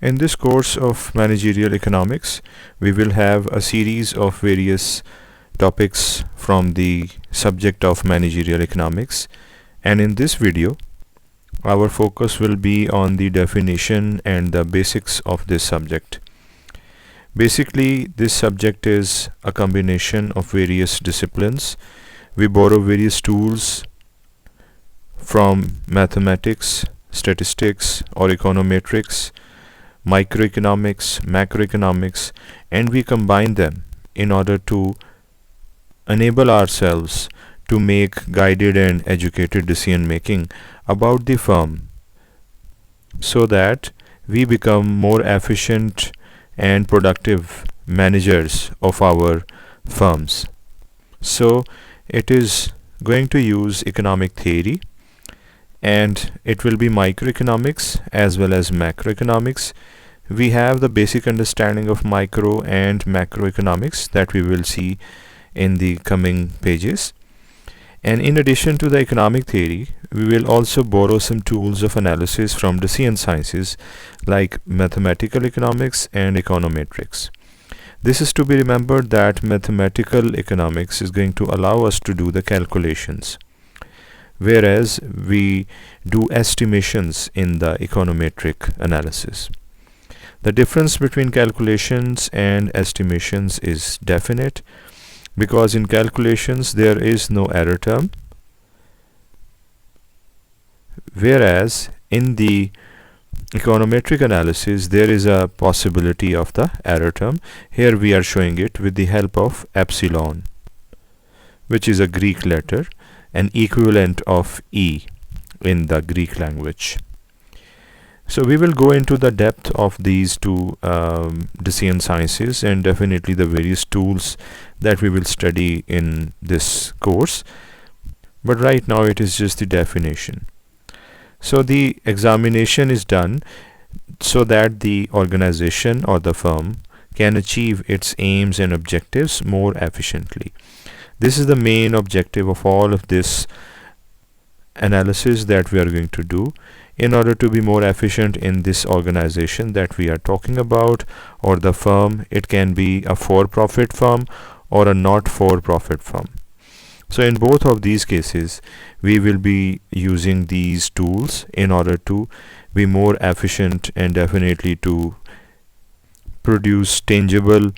In this course of managerial economics, we will have a series of various topics from the subject of managerial economics, and in this video our focus will be on the definition and the basics of this subject. Basically, this subject is a combination of various disciplines. We borrow various tools from mathematics, statistics or econometrics, microeconomics, macroeconomics, and we combine them in order to enable ourselves to make guided and educated decision making about the firm, so that we become more efficient and productive managers of our firms. So it is going to use economic theory, and it will be microeconomics as well as macroeconomics. We have the basic understanding of micro and macroeconomics that we will see in the coming pages. And in addition to the economic theory, we will also borrow some tools of analysis from decision sciences like mathematical economics and econometrics. This is to be remembered that mathematical economics is going to allow us to do the calculations, whereas we do estimations in the econometric analysis. The difference between calculations and estimations is definite, because in calculations there is no error term, whereas in the econometric analysis there is a possibility of the error term. Here we are showing it with the help of epsilon, which is a Greek letter, an equivalent of E in the Greek language. So we will go into the depth of these two decision sciences and definitely the various tools that we will study in this course. But right now it is just the definition. So the examination is done so that the organization or the firm can achieve its aims and objectives more efficiently. This is the main objective of all of this analysis that we are going to do in order to be more efficient in this organization that we are talking about, or the firm. It can be a for-profit firm or a not-for-profit firm. So in both of these cases we will be using these tools in order to be more efficient and definitely to produce tangible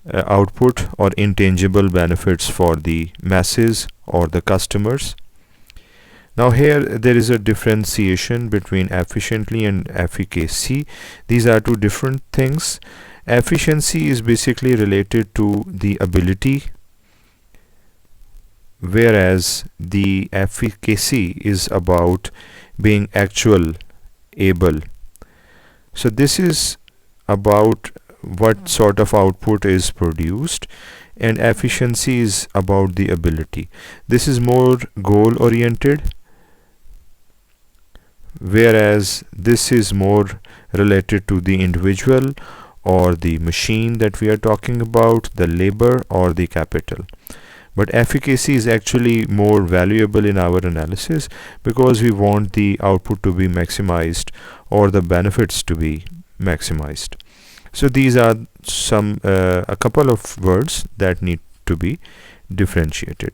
output or intangible benefits for the masses or the customers. Now here there is a differentiation between efficiently and efficacy. These are two different things. Efficiency is basically related to the ability, whereas the efficacy is about being actual able. So this is about what sort of output is produced, and efficiency is about the ability. This is more goal oriented, whereas this is more related to the individual or the machine that we are talking about, the labor or the capital. But efficacy is actually more valuable in our analysis because we want the output to be maximized or the benefits to be maximized. So these are some a couple of words that need to be differentiated.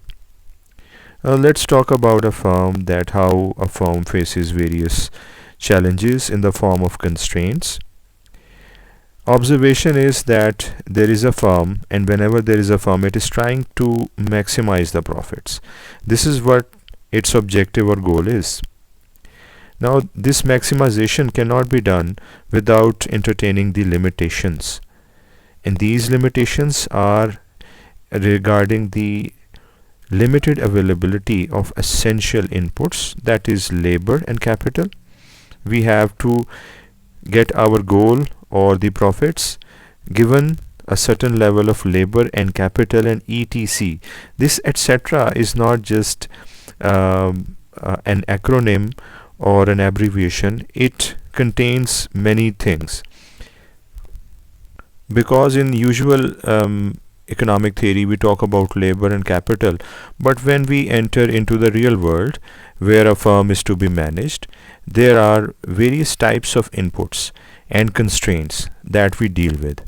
Let's talk about a firm, that how a firm faces various challenges in the form of constraints. Observation is that there is a firm, and whenever there is a firm, it is trying to maximize the profits. This is what its objective or goal is. Now this maximization cannot be done without entertaining the limitations, and these limitations are regarding the limited availability of essential inputs, that is labor and capital. We have to get our goal or the profits given a certain level of labor and capital and etc. This etc. is not just an acronym or an abbreviation. It contains many things, because in usual economic theory we talk about labor and capital, but when we enter into the real world where a firm is to be managed, there are various types of inputs, and constraints that we deal with.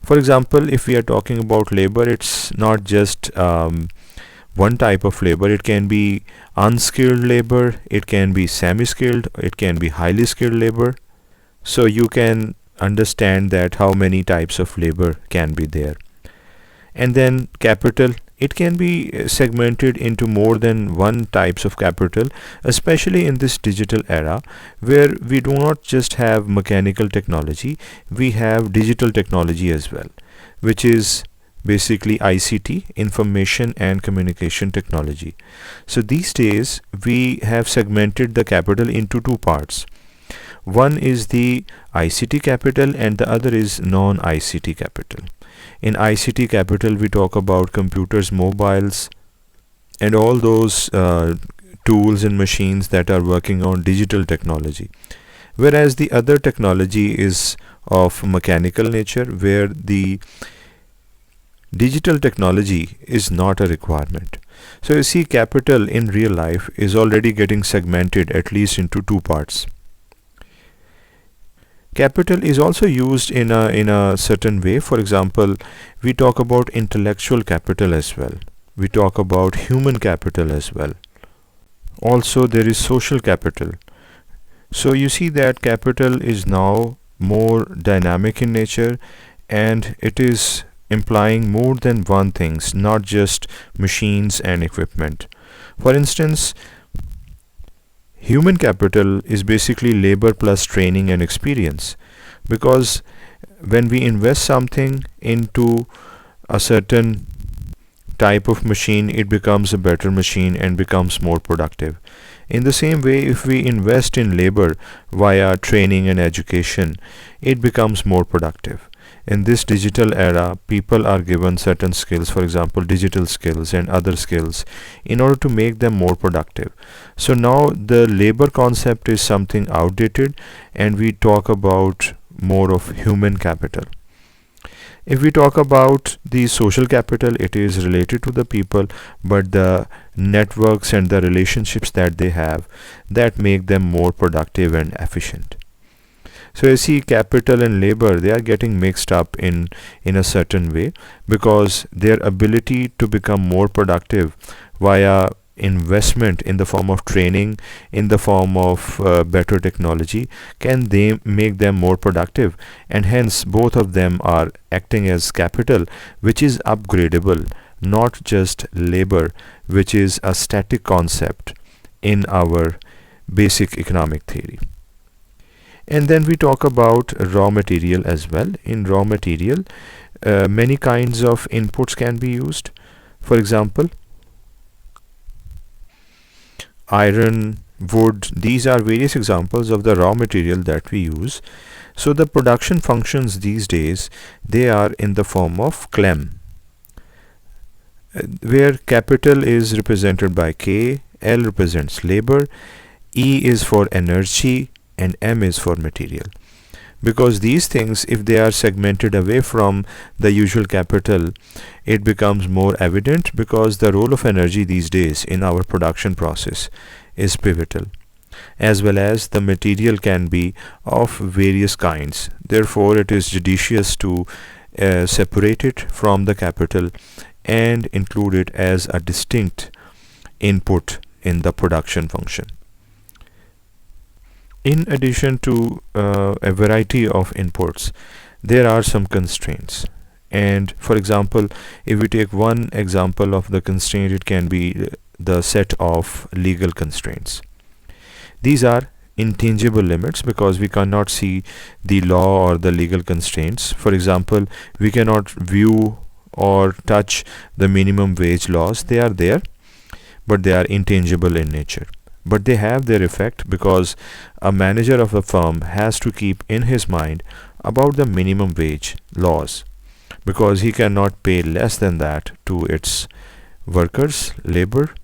For example, if we are talking about labor, it's not just one type of labor. It can be unskilled labor, it can be semi-skilled, it can be highly skilled labor. So you can understand that how many types of labor can be there. And then capital, it can be segmented into more than one types of capital, especially in this digital era where we do not just have mechanical technology, we have digital technology as well, which is basically ICT, information and communication technology. So these days we have segmented the capital into two parts. One is the ICT capital and the other is non-ICT capital. In ICT capital, we talk about computers, mobiles, and all those tools and machines that are working on digital technology. Whereas the other technology is of mechanical nature, where the digital technology is not a requirement. So you see, capital in real life is already getting segmented at least into two parts. Capital is also used in a certain way. For example, we talk about intellectual capital as well. We talk about human capital as well. Also, there is social capital. So you see that capital is now more dynamic in nature, and it is implying more than one things, not just machines and equipment. For instance, human capital is basically labor plus training and experience, because when we invest something into a certain type of machine, it becomes a better machine and becomes more productive. In the same way, if we invest in labor via training and education, it becomes more productive. In this digital era, people are given certain skills, for example, digital skills and other skills, in order to make them more productive. So now the labor concept is something outdated, and we talk about more of human capital. If we talk about the social capital, it is related to the people, but the networks and the relationships that they have that make them more productive and efficient. So you see, capital and labor, they are getting mixed up in a certain way, because their ability to become more productive via investment in the form of training, in the form of better technology, can they make them more productive, and hence both of them are acting as capital, which is upgradable, not just labor, which is a static concept in our basic economic theory. And then we talk about raw material as well. In raw material, many kinds of inputs can be used. For example, iron, wood, these are various examples of the raw material that we use. So the production functions these days, they are in the form of CLEM, where capital is represented by K, L represents labor, E is for energy, and M is for material. Because these things, if they are segmented away from the usual capital, it becomes more evident, because the role of energy these days in our production process is pivotal, as well as the material can be of various kinds. Therefore, it is judicious to separate it from the capital and include it as a distinct input in the production function. In addition to a variety of inputs, there are some constraints. And for example, if we take one example of the constraint, it can be the set of legal constraints. These are intangible limits, because we cannot see the law or the legal constraints. For example, we cannot view or touch the minimum wage laws. They are there, but they are intangible in nature. But they have their effect, because a manager of a firm has to keep in his mind about the minimum wage laws, because he cannot pay less than that to its workers, labor.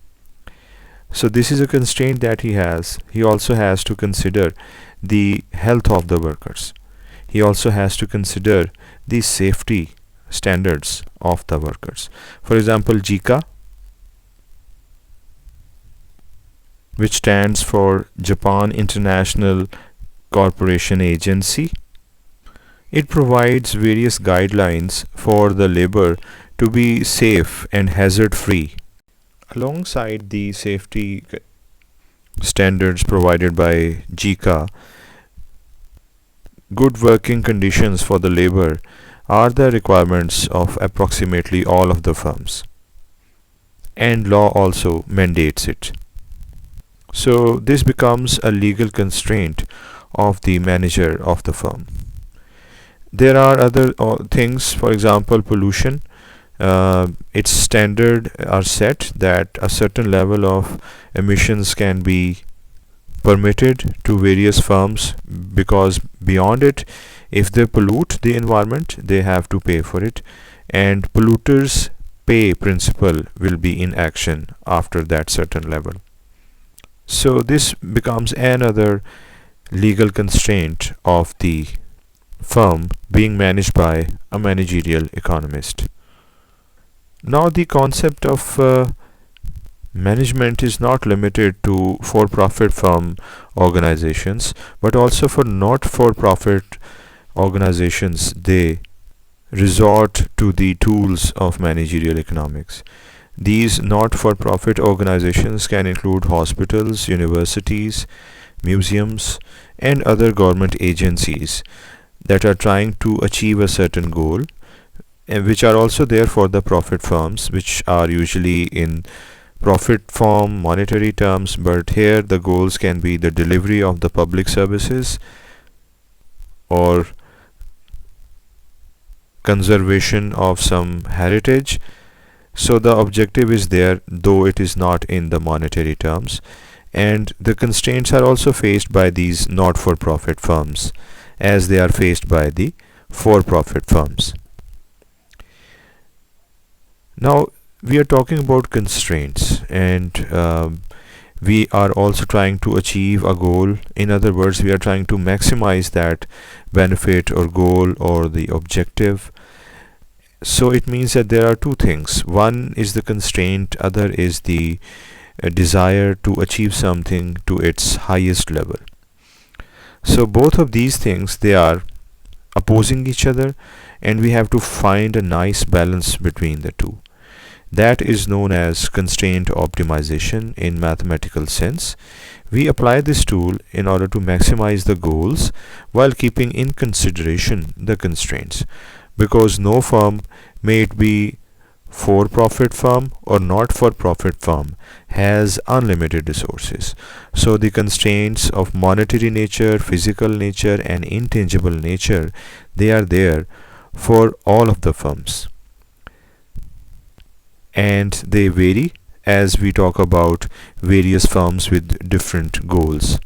So this is a constraint that he has. He also has to consider the health of the workers. He also has to consider the safety standards of the workers. For example, JICA, which stands for Japan International Corporation Agency, It provides various guidelines for the labor to be safe and hazard free. Alongside the safety standards provided by JICA, good working conditions for the labor are the requirements of approximately all of the firms, and law also mandates it. So this becomes a legal constraint of the manager of the firm. There are other things, for example, pollution. Its standard are set that a certain level of emissions can be permitted to various firms, because beyond it, if they pollute the environment, they have to pay for it, and polluters pay principle will be in action after that certain level. So this becomes another legal constraint of the firm being managed by a managerial economist. Now the concept of management is not limited to for-profit firm organizations, but also for not-for-profit organizations. They resort to the tools of managerial economics. These not-for-profit organizations can include hospitals, universities, museums, and other government agencies that are trying to achieve a certain goal, and which are also there for the profit firms, which are usually in profit form, monetary terms, but here the goals can be the delivery of the public services or conservation of some heritage. So the objective is there, though it is not in the monetary terms, and the constraints are also faced by these not-for-profit firms as they are faced by the for-profit firms. Now we are talking about constraints, and we are also trying to achieve a goal. In other words, we are trying to maximize that benefit or goal or the objective. So it means that there are two things. One is the constraint, other is the desire to achieve something to its highest level. So both of these things, they are opposing each other, and we have to find a nice balance between the two. That is known as constraint optimization in mathematical sense. We apply this tool in order to maximize the goals while keeping in consideration the constraints, because no firm, may it be for-profit firm or not-for-profit firm, has unlimited resources. So the constraints of monetary nature, physical nature, and intangible nature, they are there for all of the firms, and they vary as we talk about various firms with different goals.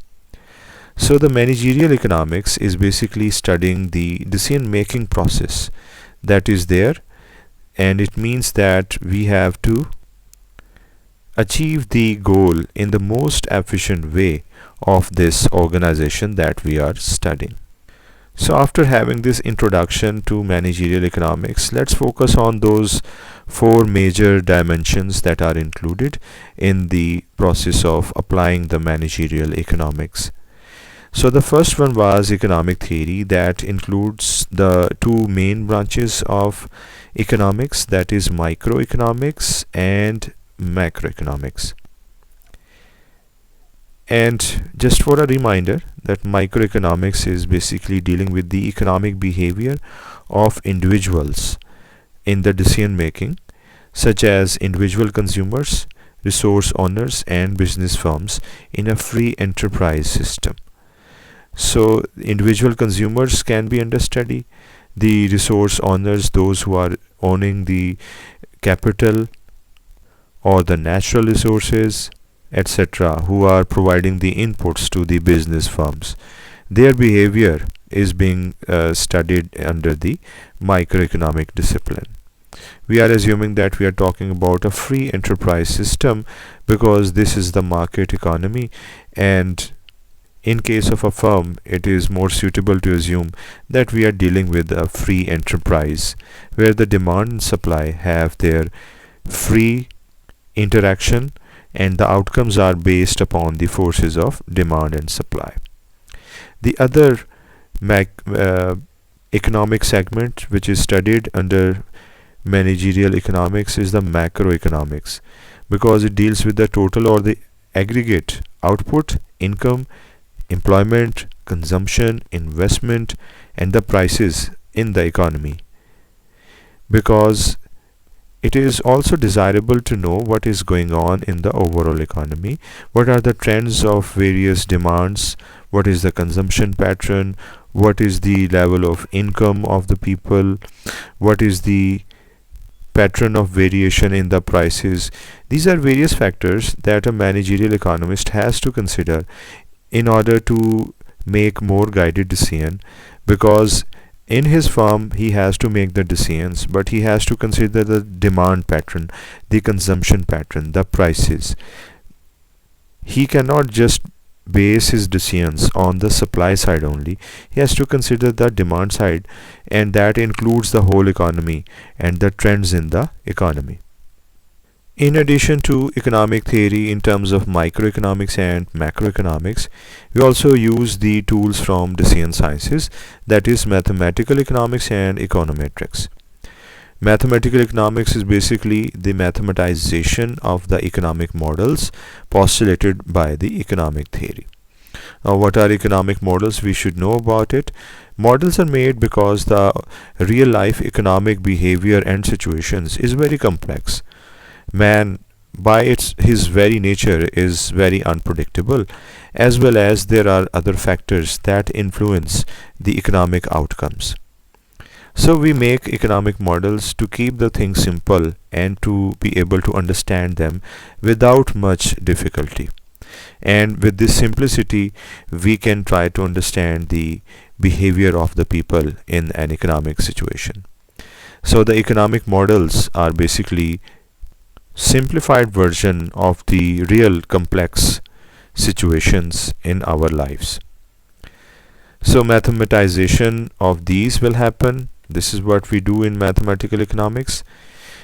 So the managerial economics is basically studying the decision making process that is there, and it means that we have to achieve the goal in the most efficient way of this organization that we are studying. So after having this introduction to managerial economics, let's focus on those four major dimensions that are included in the process of applying the managerial economics. So the first one was economic theory, that includes the two main branches of economics, that is microeconomics and macroeconomics. And just for a reminder, that microeconomics is basically dealing with the economic behavior of individuals in the decision making, such as individual consumers, resource owners, and business firms in a free enterprise system. So individual consumers can be under study, the resource owners, those who are owning the capital or the natural resources, etc., who are providing the inputs to the business firms. Their behavior is being studied under the microeconomic discipline. We are assuming that we are talking about a free enterprise system because this is the market economy, and in case of a firm, it is more suitable to assume that we are dealing with a free enterprise where the demand and supply have their free interaction, and the outcomes are based upon the forces of demand and supply. The other economic segment which is studied under managerial economics is the macroeconomics, because it deals with the total or the aggregate output, income, employment, consumption, investment, and the prices in the economy. Because it is also desirable to know what is going on in the overall economy, what are the trends of various demands, what is the consumption pattern, what is the level of income of the people, what is the pattern of variation in the prices. These are various factors that a managerial economist has to consider in order to make more guided decision, because in his firm he has to make the decisions, but he has to consider the demand pattern, the consumption pattern, the prices. He cannot just base his decisions on the supply side only. He has to consider the demand side, and that includes the whole economy and the trends in the economy. In addition to economic theory in terms of microeconomics and macroeconomics, we also use the tools from decision sciences, that is mathematical economics and econometrics. Mathematical economics is basically the mathematization of the economic models postulated by the economic theory. Now, what are economic models? We should know about it. Models are made because the real life economic behavior and situations is very complex. Man, by his very nature, is very unpredictable, as well as there are other factors that influence the economic outcomes. So we make economic models to keep the things simple and to be able to understand them without much difficulty. And with this simplicity, we can try to understand the behavior of the people in an economic situation. So the economic models are basically simplified version of the real complex situations in our lives. So mathematization of these will happen. This is what we do in mathematical economics.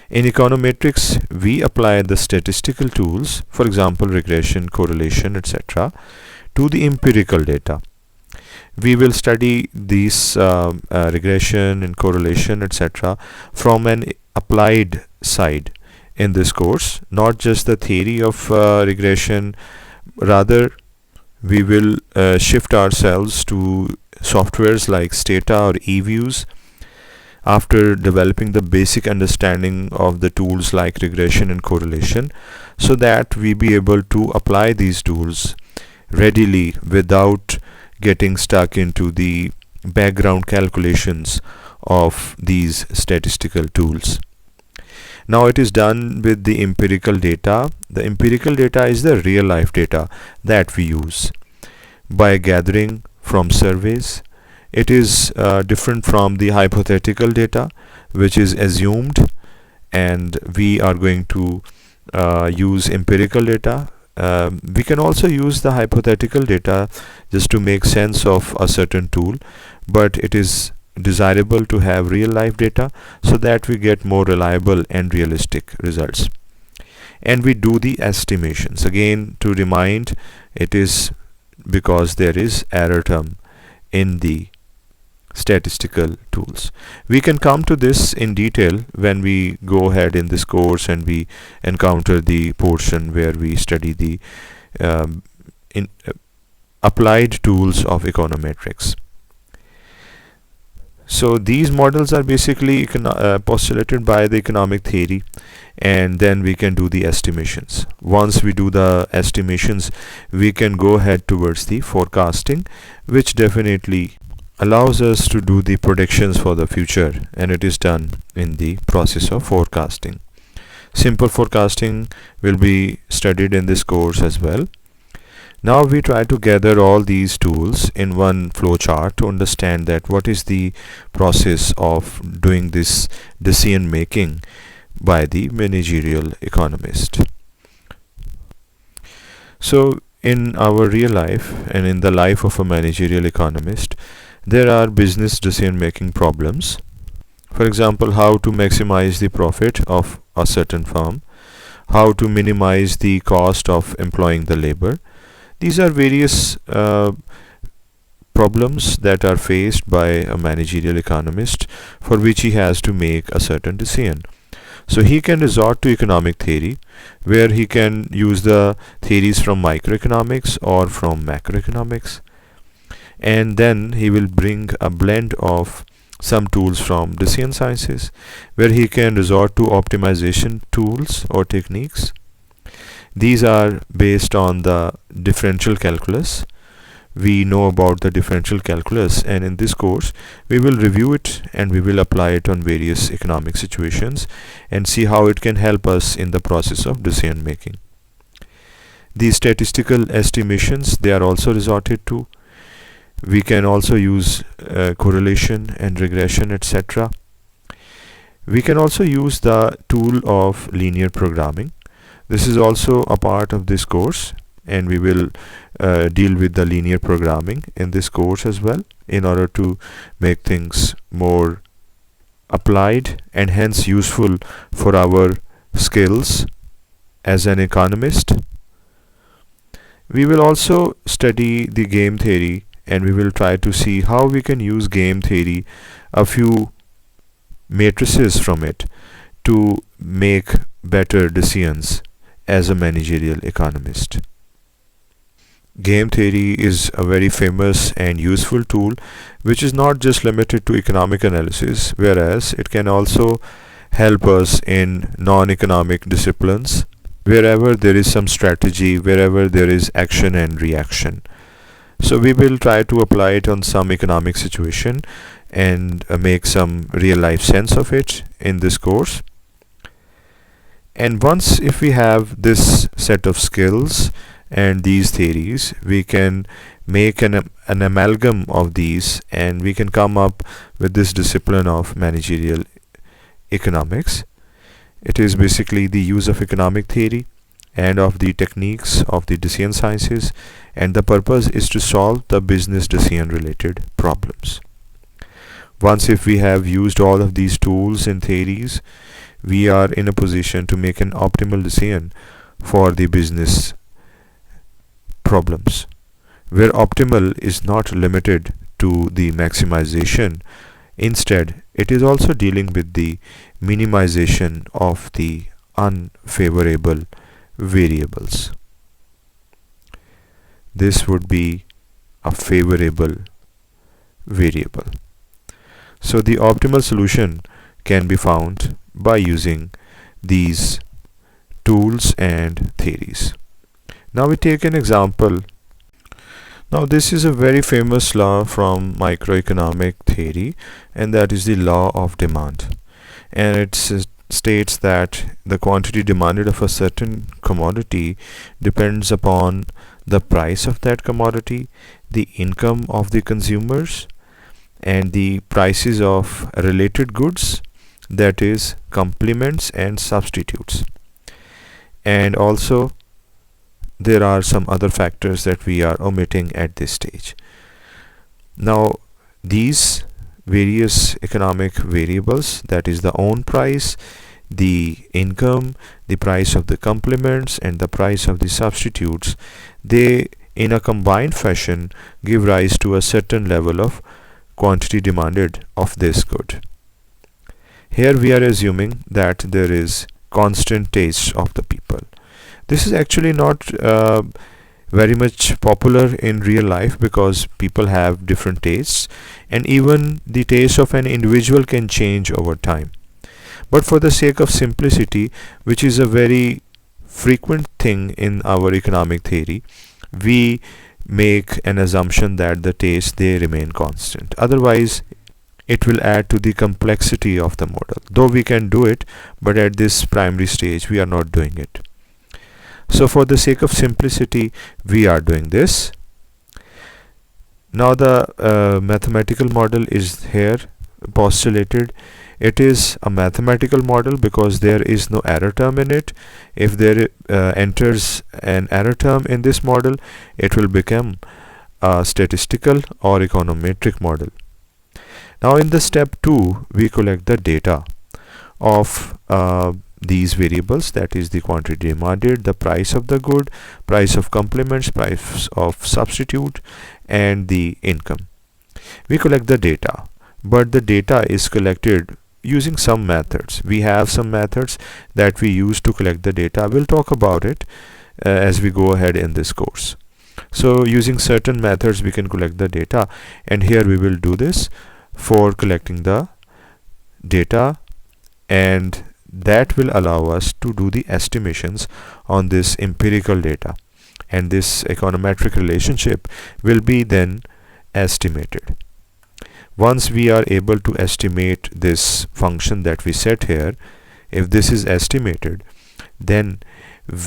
In econometrics, we apply the statistical tools, for example regression, correlation, etc., to the empirical data. We will study these regression and correlation, etc., from an applied side in this course, not just the theory of regression. Rather, we will shift ourselves to softwares like Stata or eViews after developing the basic understanding of the tools like regression and correlation, so that we be able to apply these tools readily without getting stuck into the background calculations of these statistical tools. Now it is done with the empirical data. The empirical data is the real life data that we use by gathering from surveys. It is different from the hypothetical data, which is assumed, and we are going to use empirical data. We can also use the hypothetical data just to make sense of a certain tool, but it is desirable to have real life data so that we get more reliable and realistic results. And we do the estimations. Again, to remind, it is because there is error term in the statistical tools. We can come to this in detail when we go ahead in this course and we encounter the portion where we study the applied tools of econometrics. So these models are basically postulated by the economic theory, and then we can do the estimations. Once we do the estimations, we can go ahead towards the forecasting, which definitely allows us to do the predictions for the future, and it is done in the process of forecasting. Simple forecasting will be studied in this course as well. Now we try to gather all these tools in one flowchart to understand that what is the process of doing this decision making by the managerial economist. So in our real life and in the life of a managerial economist, there are business decision making problems. For example, how to maximize the profit of a certain firm, how to minimize the cost of employing the labor. These are various problems that are faced by a managerial economist for which he has to make a certain decision. So he can resort to economic theory, where he can use the theories from microeconomics or from macroeconomics, and then he will bring a blend of some tools from decision sciences, where he can resort to optimization tools or techniques. These are based on the differential calculus. We know about the differential calculus, and in this course we will review it and we will apply it on various economic situations and see how it can help us in the process of decision making. The statistical estimations, they are also resorted to. We can also use correlation and regression, etc. We can also use the tool of linear programming. This is also a part of this course, and we will deal with the linear programming in this course as well, in order to make things more applied and hence useful for our skills as an economist. We will also study the game theory, and we will try to see how we can use game theory, a few matrices from it, to make better decisions as a managerial economist. Game theory is a very famous and useful tool which is not just limited to economic analysis, whereas it can also help us in non-economic disciplines, wherever there is some strategy, wherever there is action and reaction. So we will try to apply it on some economic situation and make some real life sense of it in this course. And once if we have this set of skills and these theories, we can make an amalgam of these, and we can come up with this discipline of managerial economics. It is basically the use of economic theory and of the techniques of the decision sciences, and the purpose is to solve the business decision related problems. Once if we have used all of these tools and theories, we are in a position to make an optimal decision for the business problems, where optimal is not limited to the maximization. Instead, it is also dealing with the minimization of the unfavorable variables. This would be a favorable variable. So the optimal solution can be found by using these tools and theories. Now we take an example. Now this is a very famous law from microeconomic theory, and that is the law of demand, and it states that the quantity demanded of a certain commodity depends upon the price of that commodity, the income of the consumers, and the prices of related goods, that is complements and substitutes. And also there are some other factors that we are omitting at this stage. Now these various economic variables, that is the own price, the income, the price of the complements, and the price of the substitutes, they in a combined fashion give rise to a certain level of quantity demanded of this good. Here we are assuming that there is constant taste of the people. This is actually not very much popular in real life, because people have different tastes, and even the taste of an individual can change over time. But for the sake of simplicity, which is a very frequent thing in our economic theory, we make an assumption that the tastes, they remain constant. Otherwise it will add to the complexity of the model, though we can do it, but at this primary stage we are not doing it. So for the sake of simplicity we are doing this. Now the mathematical model is here postulated. It is a mathematical model because there is no error term in it. If there enters an error term in this model, it will become a statistical or econometric model. Now in the step 2 we collect the data of these variables, that is the quantity demanded, the price of the good, price of complements, price of substitute, and the income. We collect the data, but the data is collected using some methods. We have some methods that we use to collect the data. We'll talk about it as we go ahead in this course. So using certain methods we can collect the data, and here we will do this for collecting the data, and that will allow us to do the estimations on this empirical data, and this econometric relationship will be then estimated. Once we are able to estimate this function that we set here, if this is estimated, then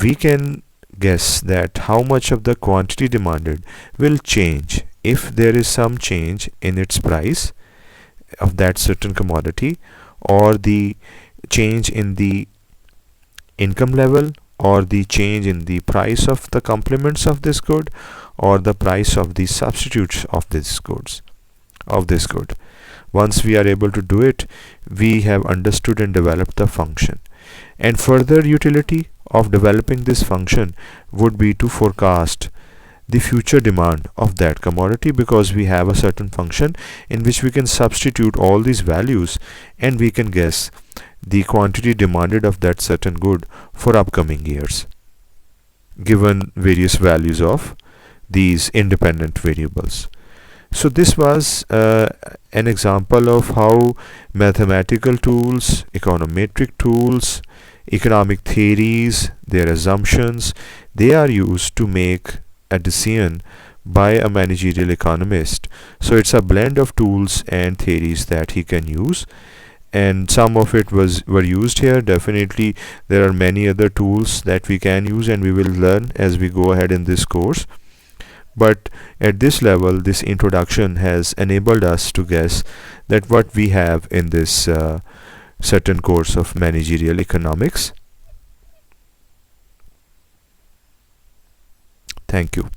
we can guess that how much of the quantity demanded will change if there is some change in its price of that certain commodity, or the change in the income level, or the change in the price of the complements of this good, or the price of the substitutes of this good. Once we are able to do it, we have understood and developed the function. And further utility of developing this function would be to forecast the future demand of that commodity, because we have a certain function in which we can substitute all these values and we can guess the quantity demanded of that certain good for upcoming years, given various values of these independent variables. So this was an example of how mathematical tools, econometric tools, economic theories, their assumptions, they are used to make a decision by a managerial economist. So it's a blend of tools and theories that he can use, and some of it were used here. Definitely there are many other tools that we can use and we will learn as we go ahead in this course. But at this level, this introduction has enabled us to guess that what we have in this certain course of managerial economics. Thank you.